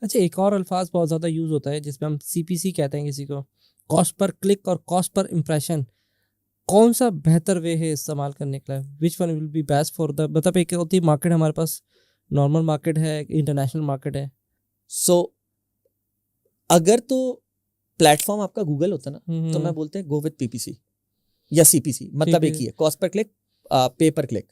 अच्छा, एक और अल्फाज बहुत ज़्यादा यूज़ होता है जिसमें हम CPC कहते हैं किसी को, कॉस्ट पर क्लिक और कॉस्ट पर इम्प्रेशन। कौन सा बेहतर वे है इस्तेमाल करने के लिए? Which one will be best for the, मतलब एक होती है मार्केट, हमारे पास नॉर्मल मार्केट है, इंटरनेशनल मार्केट है। सो अगर तो प्लेटफॉर्म आपका गूगल होता ना, तो मैं बोलते हैं गो विद PPC या CPC, मतलब एक ही है, कॉस्ट पर क्लिक, पे पर क्लिक।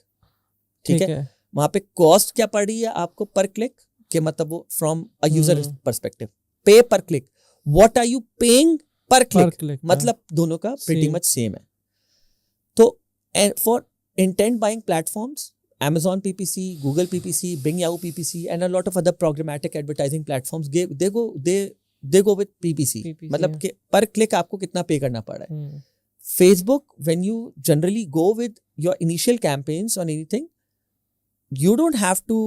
ठीक है, वहां पे कॉस्ट क्या पड़ रही है आपको पर क्लिक, के मतलब वो from a user perspective. Pay per click, what are you paying per click, मतलब दोनों का प्रीटी मच सेम है। तो for intent buying platforms, Amazon PPC, Google PPC, Bing Yahoo PPC, and a lot of other programmatic advertising platforms, they go with PPC, मतलब कि पर click आपको कितना पे करना पड़ रहा है। Facebook, when you generally go with your initial campaigns on anything, you don't have to,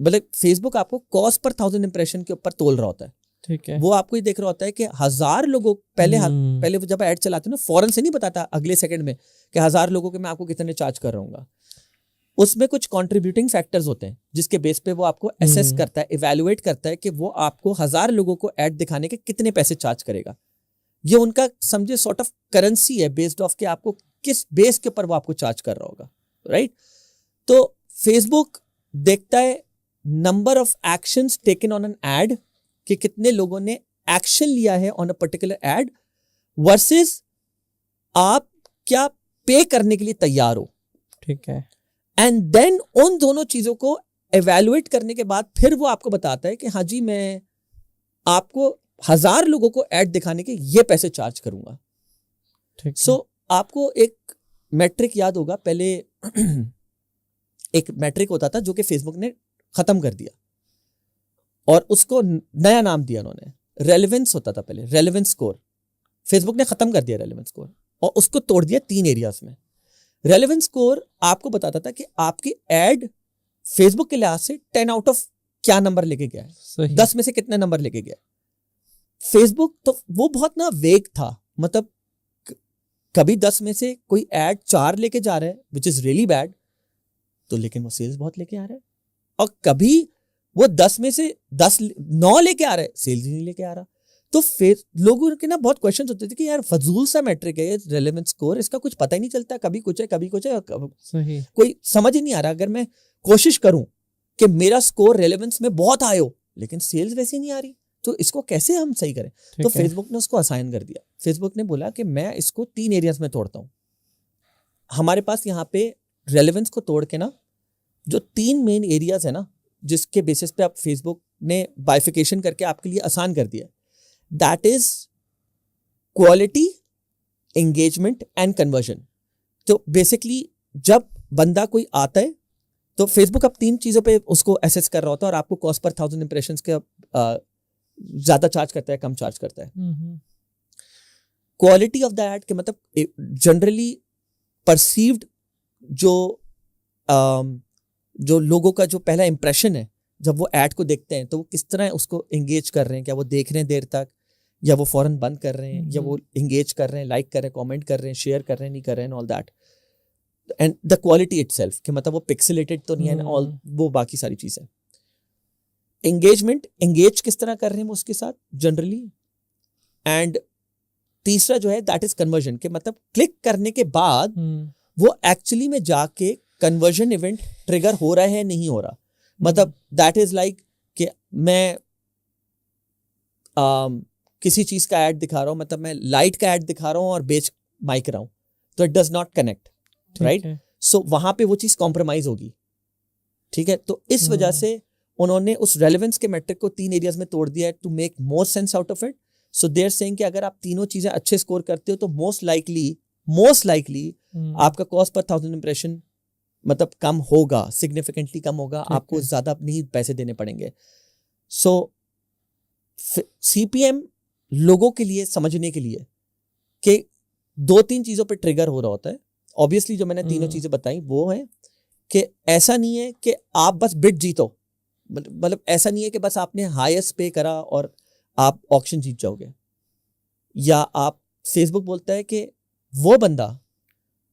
मतलब Facebook आपको कॉस्ट पर 1000 इंप्रेशन के ऊपर तोल रहा होता है। ठीक है, वो आपको ये देख रहा होता है कि 1000 लोगों पहले वो जब ऐड चलाते हैं ना, फौरन से नहीं बताता अगले सेकंड में कि 1000 लोगों के मैं आपको कितने चार्ज कर रहा हूँ। उसमें कुछ कंट्रीब्यूटिंग फैक्टर्स होते हैं जिसके बेस पे वो आपको एसेस करता है, इवैल्यूएट करता है कि वो आपको 1000 लोगों को ऐड दिखाने के कितने पैसे चार्ज करेगा। ये उनका समझे सॉर्ट ऑफ करेंसी है, बेस्ड ऑफ कि आपको किस बेस के ऊपर वो आपको चार्ज कर रहा होगा, राइट। तो फेसबुक देखता है number of actions taken on an ad, कि कितने लोगों ने एक्शन लिया है on a particular ad, versus आप क्या पे करने के लिए तैयार हो। ठीक है, एंड देन उन दोनों चीजों को एवेल्युएट करने के बाद फिर वो आपको बताता है कि हाँ जी, मैं आपको 1000 लोगों को ऐड दिखाने के ये पैसे चार्ज करूंगा। सो आपको एक मैट्रिक याद होगा, पहले एक मैट्रिक होता था जो कि फेसबुक ने खत्म कर दिया और उसको नया नाम दिया उन्होंने, रेलेवेंस होता था पहले, रेलेवेंस स्कोर। फेसबुक ने खत्म कर दिया रेलेवेंस स्कोर और उसको तोड़ दिया 3 एरियाज में। रेलेवेंस स्कोर आपको बताता था कि आपकी एड फेसबुक के लिहाज से 10 आउट ऑफ क्या नंबर लेके गया है, 10 में से कितने नंबर लेके गया। फेसबुक तो वो बहुत ना वेग था, मतलब कभी 10 में से कोई एड 4 लेके जा रहा है विच इज रियली बैड, तो लेकिन वो सेल्स बहुत लेके आ रहा है, और कभी वो 10 में से 9 लेके आ रहा है, सेल्स ही नहीं लेके आ रहा। तो लोगों के ना बहुत क्वेश्चंस होते थे कि यार फजूल सा मैट्रिक है ये रेलेवेंस स्कोर, इसका कुछ पता ही नहीं चलता, कभी कुछ है कभी कुछ है, सही, कोई समझ ही नहीं आ रहा। अगर मैं कोशिश करूं कि मेरा स्कोर रेलेवेंस में बहुत हाई हो लेकिन सेल्स वैसे नहीं आ रही, तो इसको कैसे हम सही करें। तो फेसबुक ने उसको असाइन कर दिया। फेसबुक ने बोला कि मैं इसको 3 एरियाज में तोड़ता हूं। हमारे पास यहाँ पे रेलेवेंस को तोड़ के ना जो 3 मेन एरियाज है ना, जिसके बेसिस पे आप फेसबुक ने बाइफिकेशन करके आपके लिए आसान कर दिया, that is quality, engagement and conversion. तो बेसिकली जब बंदा कोई आता है तो फेसबुक अब 3 चीजों पे उसको एसेस कर रहा होता है और आपको कॉस्ट पर 1000 इंप्रेशंस के ज्यादा चार्ज करता है, कम चार्ज करता है। क्वालिटी ऑफ द एड के मतलब जनरली परसीव्ड जो लोगों का जो पहला इंप्रेशन है जब वो ऐड को देखते हैं, तो वो किस तरह उसको एंगेज कर रहे हैं, क्या वो देख रहे हैं देर तक, या वो फौरन बंद कर रहे हैं, या वो एंगेज कर रहे हैं, लाइक कर रहे हैं, कमेंट कर रहे हैं, शेयर कर रहे हैं, नहीं कर रहे हैं, all that. And the quality itself, कि मतलब वो पिक्सेलेटेड तो नहीं है, ऑल वो बाकी सारी चीजें। एंगेजमेंट, एंगेज किस तरह कर रहे हैं वो उसके साथ जनरली। एंड तीसरा जो है दैट इज कन्वर्जन, के मतलब क्लिक करने के बाद वो एक्चुअली में जाके कन्वर्जन इवेंट ट्रिगर हो रहा है नहीं हो रहा। मतलब दैट इज लाइक कि मैं किसी चीज का ऐड दिखा रहा हूं, मतलब मैं लाइट का ऐड दिखा रहा हूं और बेच माइक रहा हूं, तो it does not connect, right. So वहां पे वो चीज कॉम्प्रोमाइज होगी, ठीक है। तो इस वजह से उन्होंने उस रेलेवेंस के मैट्रिक को 3 एरियाज में तोड़ दिया है to make more sense out of it. So they are saying कि अगर आप तीनों चीजें अच्छे स्कोर करते हो तो मोस्ट लाइकली आपका कॉस्ट पर 1000 इंप्रेशन मतलब कम होगा, सिग्निफिकेंटली कम होगा, आपको ज्यादा नहीं पैसे देने पड़ेंगे। सो CPM लोगों के लिए समझने के लिए कि 2-3 चीजों पे ट्रिगर हो रहा होता है। ऑब्वियसली जो मैंने तीनों चीजें बताई वो है कि ऐसा नहीं है कि आप बस बिड जीतो, मतलब ऐसा नहीं है कि बस आपने हाईएस्ट पे करा और आप ऑक्शन जीत जाओगे। या आप फेसबुक बोलता है कि वो बंदा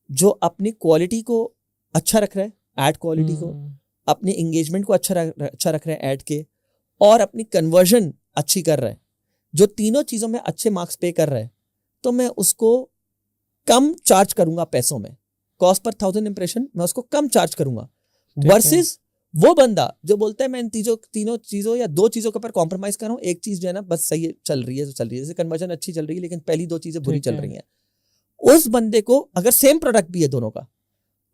जो अपनी क्वालिटी को अच्छा रख रहा है, एड क्वालिटी को, अपने एंगेजमेंट को अच्छा रख रहा है ऐड के, और अपनी कन्वर्जन अच्छी कर रहा है, जो तीनों चीजों में अच्छे मार्क्स पे कर रहा है, तो मैं उसको कम चार्ज करूंगा पैसों में। कॉस्ट पर 1000 इंप्रेशन मैं उसको कम चार्ज करूंगा, वर्सेस वो बंदा जो बोलता है मैं इन तीनों चीजों या 2 चीजों के ऊपर कॉम्प्रोमाइज कर रहा हूँ, एक चीज जो है ना बस सही चल रही है तो चल रही है, जैसे कन्वर्जन अच्छी चल रही है लेकिन पहली 2 चीजें बुरी चल रही हैं, उस बंदे को अगर सेम प्रोडक्ट भी है दोनों का,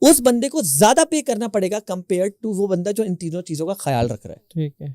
उस बंदे को ज्यादा पे करना पड़ेगा कंपेयर टू वो बंदा जो इन तीनों चीजों का ख्याल रख रहा है। ठीक है।